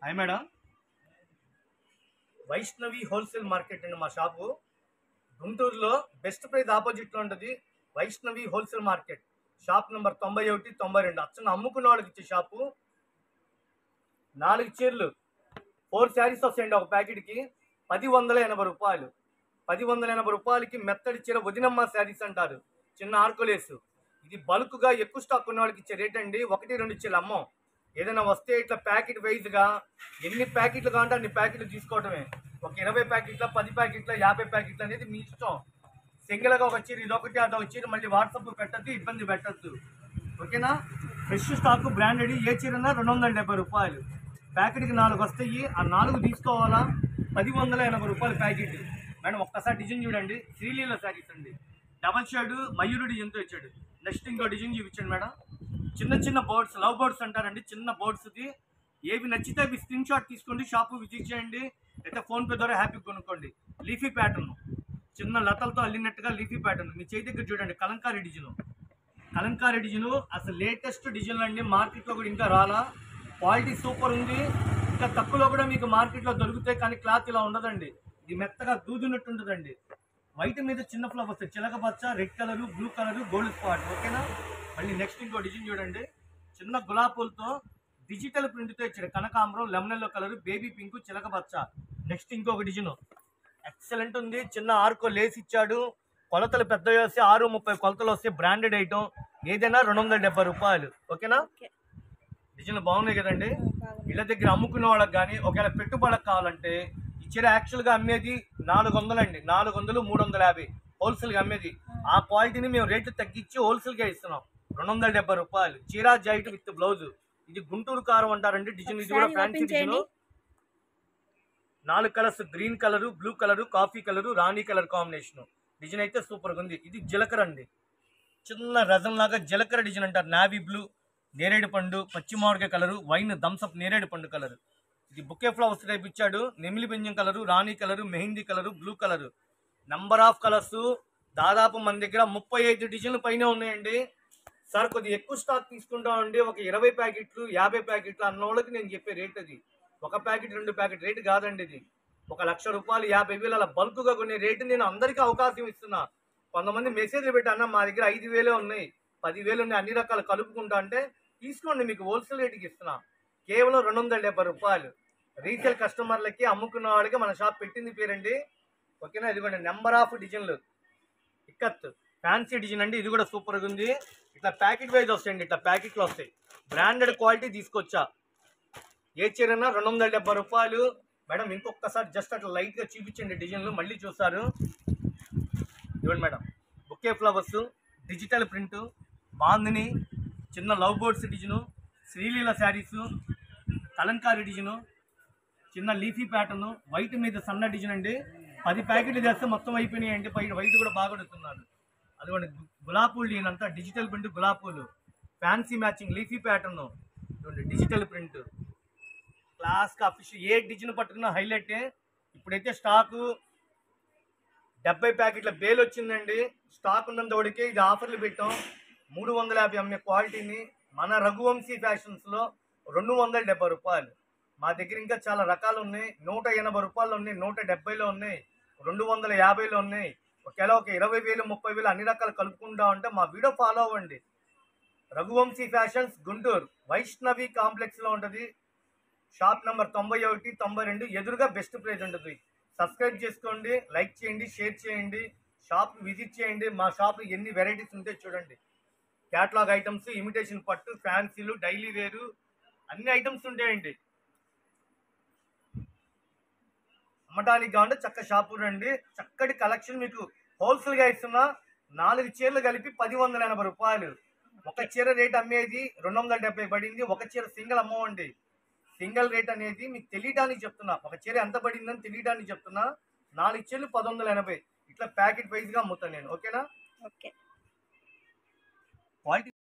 Hi madam, Vaishnavi wholesale market అండి మా shop. గుంటూరులో బెస్ట్ ప్రైస్ ఆపోజిట్లో ఉంటుంది. Vaishnavi wholesale market shop number 91, 92 అచ్చన అమ్ముకున్న వాళ్ళకి ఇచ్చే షాపు. 4 చీరలు 4 శారీస్ వస్తాయండి ఒక ప్యాకెట్కి. 1080 రూపాయలు. 1080 రూపాయలకి మెత్తడి చీర వదినమ్మ శారీస్ అంటారు, చిన్న ఆర్కోలేసు. ఇది బల్క్గా ఎక్కువ స్టాక్ ఉన్న వాళ్ళకి ఇచ్చే రేట్ అండి. 1-2 చీరలు అమ్మం. ఏదైనా వస్తే ఇట్లా ప్యాకెట్ వైజ్గా ఎన్ని ప్యాకెట్లు కావాలంటే అన్ని ప్యాకెట్లు తీసుకోవడమే. ఒక 20 ప్యాకెట్ల, 10 ప్యాకెట్ల, 50 ప్యాకెట్లు అనేది మీ ఇష్టం. సింగిల్గా ఒక చీర ఇదొకటి అదొక చీర మళ్ళీ వాట్సాప్ పెట్టద్దు, ఇబ్బంది పెట్టద్దు. ఓకేనా? ఫ్రెష్ స్టాక్ బ్రాండెడ్ ఏ చీరన్నా 270 రూపాయలు. ప్యాకెట్కి 4 వస్తాయి. ఆ 4 తీసుకోవాలా? 1080 రూపాయలు ప్యాకెట్. మేడం ఒక్కసారి డిజైన్ చూడండి. శ్రీలీల శారీస్ అండి. డబల్ షేడ్ మయూరు డిజైన్తో ఇచ్చాడు. నెక్స్ట్ ఇంకో డిజైన్ చూపించండి మేడం. చిన్న చిన్న బర్డ్స్, లవ్ బర్డ్స్ అంటారండి. చిన్న బర్డ్స్ది ఏవి నచ్చితే అవి స్క్రీన్ షాట్ తీసుకోండి, షాపు విజిట్ చేయండి, అయితే ఫోన్పే ద్వారా హ్యాపీ కొనుక్కోండి. లీఫీ ప్యాటర్న్, చిన్న లతలతో అల్లినట్టుగా లీఫీ ప్యాటర్న్. మీ చేతి దగ్గర చూడండి, కలంకారీ డిజైన్. కలంకారీ డిజైన్ అసలు లేటెస్ట్ డిజైన్లు అండి. మార్కెట్లో కూడా ఇంకా రాలా. క్వాలిటీ సూపర్ ఉంది. ఇంకా తక్కువలో కూడా మీకు మార్కెట్లో దొరుకుతాయి, కానీ క్లాత్ ఇలా ఉండదండి. ఇది మెత్తగా దూదున్నట్టు ఉంటుందండి. వైట్ మీద చిన్న ఫ్లవర్స్, చిలక పచ్చ, red colour, blue colour, gold spot. ఓకేనా? మళ్ళీ నెక్స్ట్ ఇంకో డిజైన్ చూడండి. చిన్న గులాబీలతో డిజిటల్ ప్రింట్తో ఇచ్చాడు. కనకాంబరం, lemon yellow colour, baby pink, చిలక పచ్చ. నెక్స్ట్ ఇంకొక డిజైన్ ఎక్సలెంట్ ఉంది. చిన్న ఆర్కో లేస్ ఇచ్చాడు. కొలతలు పెద్దవి వస్తే 6:30 కొలతలు వస్తే బ్రాండెడ్ ఐటమ్. ఏదైనా 270 రూపాయలు. ఓకేనా? డిజైన్లు బాగున్నాయి కదండి. ఇళ్ళ దగ్గర అమ్ముకున్న వాళ్ళకి కానీ ఒకవేళ పెట్టుబడికి కావాలంటే ఈ చీర యాక్చువల్గా అమ్మేది 400 అండి. 400, 350 హోల్సేల్గా అమ్మేది. ఆ క్వాలిటీని మేము రేట్లు తగ్గించి హోల్సేల్గా ఇస్తున్నాం. 270 రూపాయలు. చీరా జాయిట్ విత్ బ్లౌజ్. ఇది గుంటూరు కారం అంటారండి. డిజైన్ ఇది కూడా fancy design. 4 colours, green colour, blue colour, coffee colour, రాణి కలర్ కాంబినేషన్. డిజైన్ అయితే సూపర్గా ఉంది. ఇది జీలకర్ర అండి. చిన్న రజన్ లాగా జీలకర్ర డిజైన్ అంటారు. నావీ బ్లూ, నేరేడు పండు, పచ్చి మామిడికాయ కలరు, వైన్ థమ్స్అప్ నేరేడు పండు కలరు. ఇది బుకే ఫ్లవర్స్ టైప్ ఇచ్చాడు. నెమిలి బెంజం కలరు, రాణి colour, mehndi colour, blue colour. Number of colours దాదాపు మన దగ్గర 35 డిజైన్లు పైన ఉన్నాయండి. సార్ కొద్దిగా ఎక్కువ స్టాక్ తీసుకుంటామండి. ఒక 20 ప్యాకెట్లు, 50 ప్యాకెట్లు అన్న వాళ్ళకి నేను చెప్పే రేట్ అది. ఒక ప్యాకెట్, 2 ప్యాకెట్ రేటు కాదండి ఇది. 1,00,000 రూపాయలు, 50,000 అలా బల్క్గా కొనే రేటు నేను అందరికీ అవకాశం ఇస్తున్నా. కొంతమంది మెసేజ్లు పెట్టాను, మా దగ్గర 5,000 ఉన్నాయి, 10,000 ఉన్నాయి, అన్ని రకాలు కలుపుకుంటా అంటే తీసుకోండి, మీకు హోల్సేల్ రేటుకి ఇస్తున్నా. కేవలం 270 రూపాయలు. రీసేల్ కస్టమర్లకి, అమ్ముకున్న వాళ్ళకి మన షాప్ పెట్టింది పేరండి. ఓకేనా? ఇదిగోండి నెంబర్ ఆఫ్ డిజైన్లు. ఇక్కత్ ఫ్యాన్సీ డిజైన్ అండి. ఇది కూడా సూపర్గా ఉంది. ఇట్లా ప్యాకెట్ వైజ్ వస్తాయండి. ఇట్లా ప్యాకెట్లు వస్తాయి. బ్రాండెడ్ క్వాలిటీ తీసుకొచ్చా. ఏ చీరన్నా 270 రూపాయలు. మేడం ఇంకొకసారి జస్ట్ అట్లా లైట్గా చూపించండి డిజైన్లు, మళ్ళీ చూస్తారు. ఇవ్వండి madam. Bouquet flowers, digital print, bandhani, చిన్న love birds design, Sreeleela sarees, kalamkari design, చిన్న లీఫీ ప్యాటర్ను, వైట్ మీద సన్న డిజైన్ అండి. 10 ప్యాకెట్లు చేస్తే మొత్తం అయిపోయినాయండి. పై వైట్ కూడా బాగా అడుగుతున్నారు. అదిగోండి గులాబీలు, దీనంతా డిజిటల్ ప్రింట్ గులాబీలు, fancy matching leafy pattern, digital print, క్లాస్గా అఫిషియల్. ఏ డిజైన్ పట్టుకున్న హైలైటే. ఇప్పుడైతే స్టాకు 70 ప్యాకెట్ల బేల్ వచ్చిందండి. స్టాక్ ఉన్నంతవరకే ఇది ఆఫర్లు పెట్టాం. 350 అమ్మే క్వాలిటీని మన రఘువంశీ ఫ్యాషన్స్లో 270 రూపాయలు. మా దగ్గర ఇంకా చాలా రకాలు ఉన్నాయి. 180 రూపాయలు ఉన్నాయి, 170లో ఉన్నాయి, 250లో ఉన్నాయి. ఒకవేళ ఒక 20,000, 30,000 అన్ని రకాలు కలుపుకుంటా ఉంటే మా వీడియో ఫాలో అవ్వండి. రఘువంశీ ఫ్యాషన్స్ గుంటూరు వైష్ణవి కాంప్లెక్స్లో ఉంటుంది. షాప్ నెంబర్ 91, 92 ఎదురుగా బెస్ట్ ప్రైస్ ఉంటుంది. సబ్స్క్రైబ్ చేసుకోండి, లైక్ చేయండి, షేర్ చేయండి, షాప్ విజిట్ చేయండి. మా షాప్లో ఎన్ని వెరైటీస్ ఉంటాయి చూడండి. క్యాటలాగ్ ఐటమ్స్, ఇమిటేషన్ పట్టు, ఫ్యాన్సీలు, డైలీ వేరు అన్ని ఐటమ్స్ ఉంటాయండి. అమ్మటానికి కావాలంటే చక్క షాపు రండి. చక్కటి కలెక్షన్ మీకు హోల్సేల్గా ఇస్తున్నా. 4 చీరలు కలిపి 1080 రూపాయలు. ఒక చీర రేట్ అమ్మేది 270 పడింది. ఒక చీర సింగిల్ అమ్మవండి. సింగిల్ రేట్ అనేది మీకు తెలియడానికి చెప్తున్నా. ఒక చీర ఎంత పడిందని తెలియడానికి చెప్తున్నా. 4 చీరలు 1180. ఇట్లా ప్యాకెట్ వైజ్గా అమ్ముతాను నేను. ఓకేనా? ఓకే. క్వాలిటీ